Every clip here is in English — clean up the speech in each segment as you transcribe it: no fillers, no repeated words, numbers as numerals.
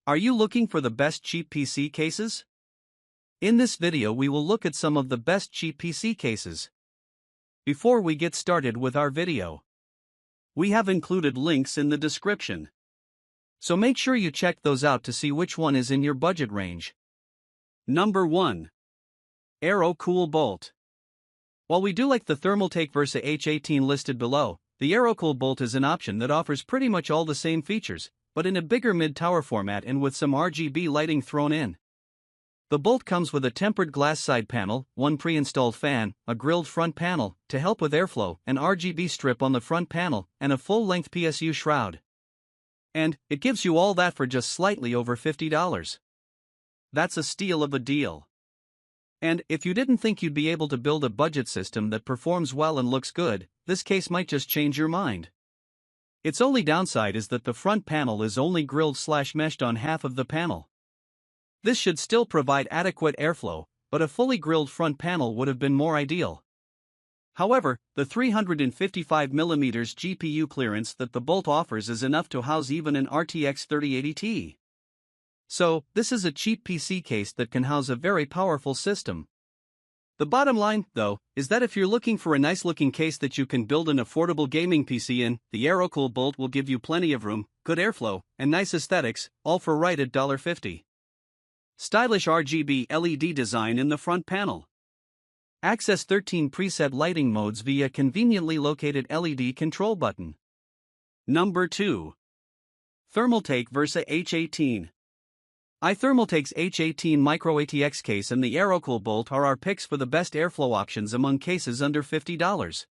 Are you looking for the best cheap PC cases? In this video we will look at some of the best cheap PC cases. Before we get started with our video, we have included links in the description. So make sure you check those out to see which one is in your budget range. Number 1. AeroCool Bolt. While we do like the Thermaltake Versa H18 listed below, the AeroCool Bolt is an option that offers pretty much all the same features, but in a bigger mid-tower format and with some RGB lighting thrown in. The Bolt comes with a tempered glass side panel, one pre-installed fan, a grilled front panel to help with airflow, an RGB strip on the front panel, and a full-length PSU shroud. And it gives you all that for just slightly over $50. That's a steal of a deal. And if you didn't think you'd be able to build a budget system that performs well and looks good, this case might just change your mind. Its only downside is that the front panel is only grilled/meshed on half of the panel. This should still provide adequate airflow, but a fully grilled front panel would have been more ideal. However, the 355mm GPU clearance that the Bolt offers is enough to house even an RTX 3080 Ti. So, this is a cheap PC case that can house a very powerful system. The bottom line, though, is that if you're looking for a nice-looking case that you can build an affordable gaming PC in, the AeroCool Bolt will give you plenty of room, good airflow, and nice aesthetics, all for right at $50. Stylish RGB LED design in the front panel. Access 13 preset lighting modes via conveniently located LED control button. Number 2. Thermaltake Versa H18. Thermaltake's H18 Micro ATX case and the AeroCool Bolt are our picks for the best airflow options among cases under $50.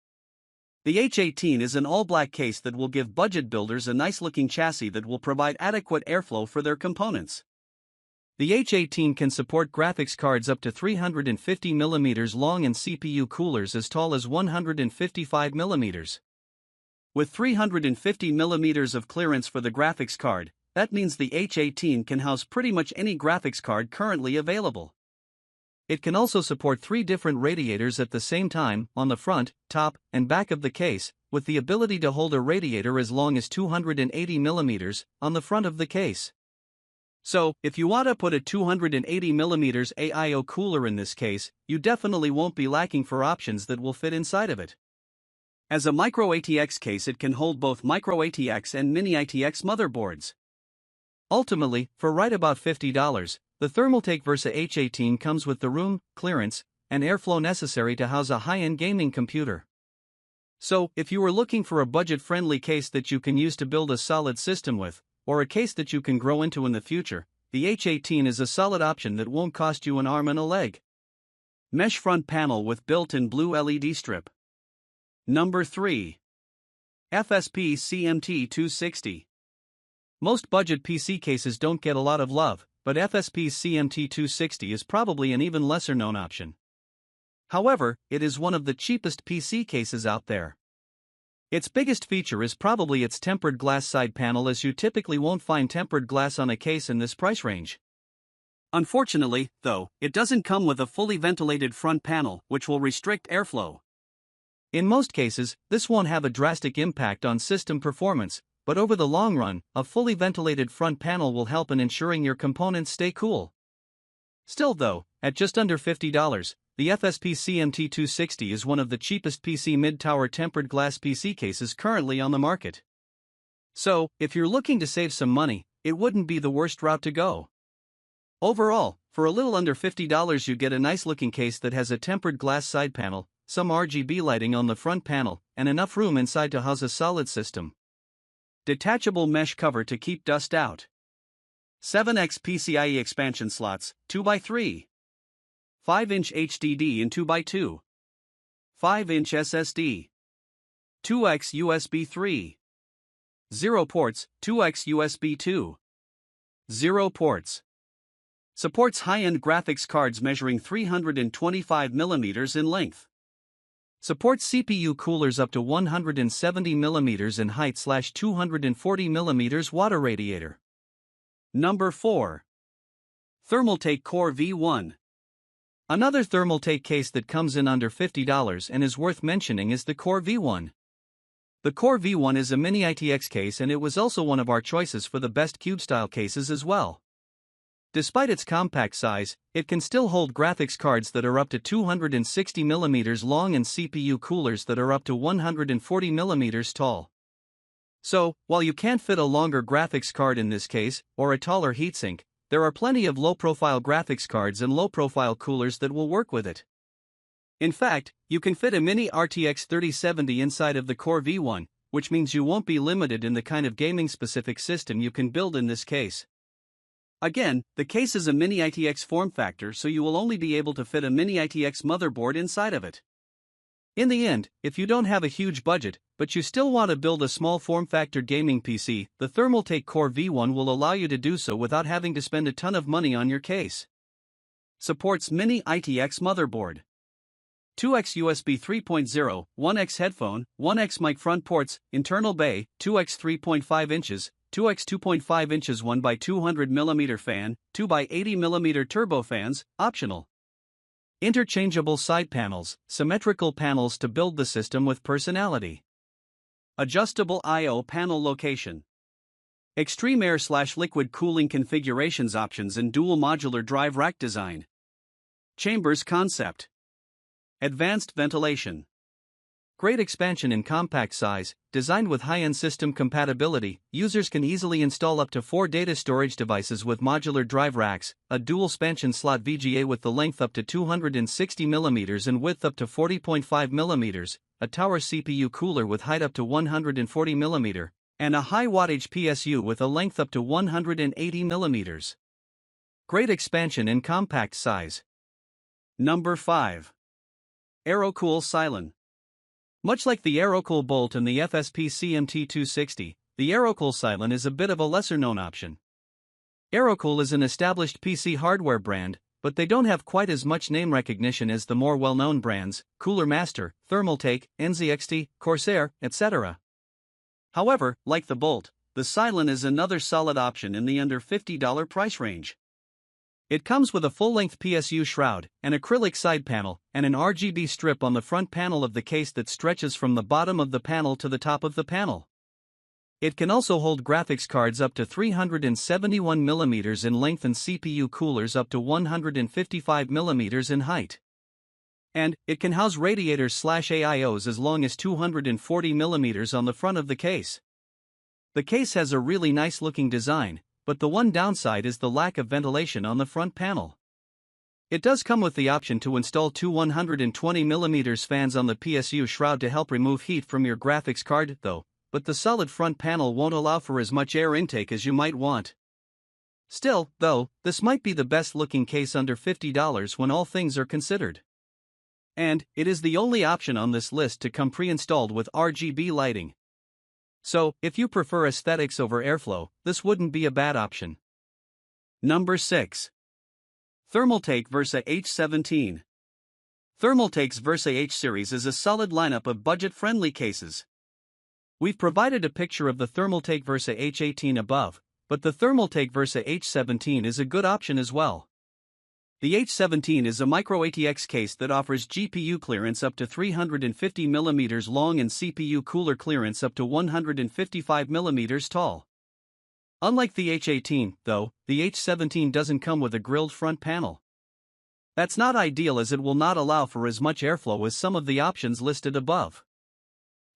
The H18 is an all-black case that will give budget builders a nice-looking chassis that will provide adequate airflow for their components. The H18 can support graphics cards up to 350mm long and CPU coolers as tall as 155mm. With 350mm of clearance for the graphics card, that means the H18 can house pretty much any graphics card currently available. It can also support 3 different radiators at the same time, on the front, top, and back of the case, with the ability to hold a radiator as long as 280mm on the front of the case. So, if you want to put a 280mm AIO cooler in this case, you definitely won't be lacking for options that will fit inside of it. As a Micro ATX case, it can hold both Micro ATX and Mini ATX motherboards. Ultimately, for right about $50, the Thermaltake Versa H18 comes with the room, clearance, and airflow necessary to house a high-end gaming computer. So, if you are looking for a budget-friendly case that you can use to build a solid system with, or a case that you can grow into in the future, the H18 is a solid option that won't cost you an arm and a leg. Mesh front panel with built-in blue LED strip. Number 3. FSP CMT 260. Most budget PC cases don't get a lot of love, but FSP's CMT 260 is probably an even lesser-known option. However, it is one of the cheapest PC cases out there. Its biggest feature is probably its tempered glass side panel, as you typically won't find tempered glass on a case in this price range. Unfortunately, though, it doesn't come with a fully ventilated front panel, which will restrict airflow. In most cases, this won't have a drastic impact on system performance, but over the long run, a fully ventilated front panel will help in ensuring your components stay cool. Still though, at just under $50, the FSP CMT 260 is one of the cheapest PC mid-tower tempered glass PC cases currently on the market. So, if you're looking to save some money, it wouldn't be the worst route to go. Overall, for a little under $50 you get a nice-looking case that has a tempered glass side panel, some RGB lighting on the front panel, and enough room inside to house a solid system. Detachable mesh cover to keep dust out. 7x PCIe expansion slots, 2x3. 5-inch HDD and 2x2. 5-inch SSD. 2x USB 3. 0 ports, 2x USB 2. 0 ports. Supports high-end graphics cards measuring 325mm in length. Supports CPU coolers up to 170mm in height /240mm water radiator. Number 4. Thermaltake Core V1. Another Thermaltake case that comes in under $50 and is worth mentioning is the Core V1. The Core V1 is a mini ITX case and it was also one of our choices for the best cube-style cases as well. Despite its compact size, it can still hold graphics cards that are up to 260mm long and CPU coolers that are up to 140mm tall. So, while you can't fit a longer graphics card in this case, or a taller heatsink, there are plenty of low-profile graphics cards and low-profile coolers that will work with it. In fact, you can fit a mini RTX 3070 inside of the Core V1, which means you won't be limited in the kind of gaming-specific system you can build in this case. Again, the case is a mini ITX form factor, so you will only be able to fit a mini ITX motherboard inside of it. In the end, if you don't have a huge budget, but you still want to build a small form factor gaming PC, the Thermaltake Core V1 will allow you to do so without having to spend a ton of money on your case. Supports mini ITX motherboard. 2x USB 3.0, 1x headphone, 1x mic front ports, internal bay, 2x 3.5 inches, 2x 2.5 inches 1x200mm fan, 2x80mm turbofans, optional. Interchangeable side panels, symmetrical panels to build the system with personality. Adjustable I/O panel location. Extreme air/liquid cooling configurations options and dual modular drive rack design. Chambers concept. Advanced ventilation. Great expansion in compact size, designed with high-end system compatibility. Users can easily install up to 4 data storage devices with modular drive racks, a dual spansion slot VGA with the length up to 260mm and width up to 40.5mm, a tower CPU cooler with height up to 140mm, and a high wattage PSU with a length up to 180mm. Great expansion in compact size. Number 5. Aerocool Cylon. Much like the AeroCool Bolt and the FSP CMT260, the Aerocool Cylon is a bit of a lesser-known option. Aerocool is an established PC hardware brand, but they don't have quite as much name recognition as the more well-known brands, Cooler Master, Thermaltake, NZXT, Corsair, etc. However, like the Bolt, the Cylon is another solid option in the under $50 price range. It comes with a full-length PSU shroud, an acrylic side panel, and an RGB strip on the front panel of the case that stretches from the bottom of the panel to the top of the panel. It can also hold graphics cards up to 371mm in length and CPU coolers up to 155mm in height. And it can house radiators/AIOs as long as 240mm on the front of the case. The case has a really nice-looking design, but the one downside is the lack of ventilation on the front panel. It does come with the option to install 2 120mm fans on the PSU shroud to help remove heat from your graphics card, though, but the solid front panel won't allow for as much air intake as you might want. Still, though, this might be the best-looking case under $50 when all things are considered. And it is the only option on this list to come pre-installed with RGB lighting. So, if you prefer aesthetics over airflow, this wouldn't be a bad option. Number 6. Thermaltake Versa H17. Thermaltake's Versa H series is a solid lineup of budget-friendly cases. We've provided a picture of the Thermaltake Versa H18 above, but the Thermaltake Versa H17 is a good option as well. The H17 is a micro ATX case that offers GPU clearance up to 350mm long and CPU cooler clearance up to 155mm tall. Unlike the H18, though, the H17 doesn't come with a grilled front panel. That's not ideal as it will not allow for as much airflow as some of the options listed above.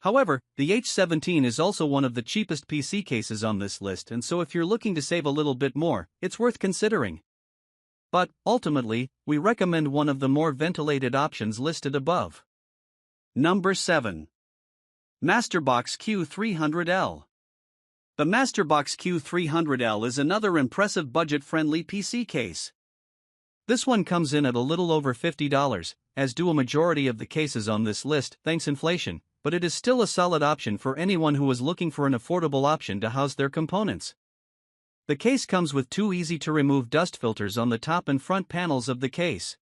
However, the H17 is also one of the cheapest PC cases on this list, and so if you're looking to save a little bit more, it's worth considering. But, ultimately, we recommend one of the more ventilated options listed above. Number 7. MasterBox Q300L. The MasterBox Q300L is another impressive budget-friendly PC case. This one comes in at a little over $50, as do a majority of the cases on this list, thanks inflation, but it is still a solid option for anyone who is looking for an affordable option to house their components. The case comes with 2 easy-to-remove dust filters on the top and front panels of the case.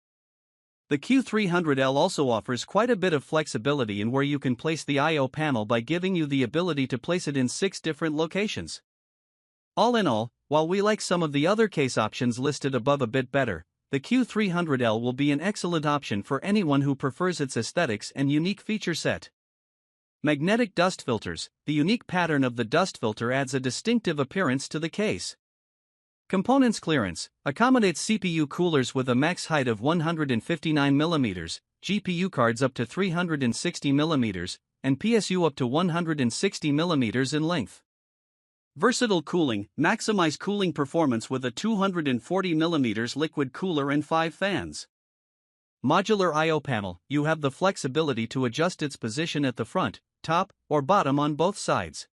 The Q300L also offers quite a bit of flexibility in where you can place the I/O panel by giving you the ability to place it in 6 different locations. All in all, while we like some of the other case options listed above a bit better, the Q300L will be an excellent option for anyone who prefers its aesthetics and unique feature set. Magnetic dust filters. The unique pattern of the dust filter adds a distinctive appearance to the case. Components clearance. Accommodates CPU coolers with a max height of 159 mm, GPU cards up to 360 mm, and PSU up to 160 mm in length. Versatile cooling. Maximize cooling performance with a 240 mm liquid cooler and 5 fans. Modular I/O panel. You have the flexibility to adjust its position at the front, top, or bottom on both sides.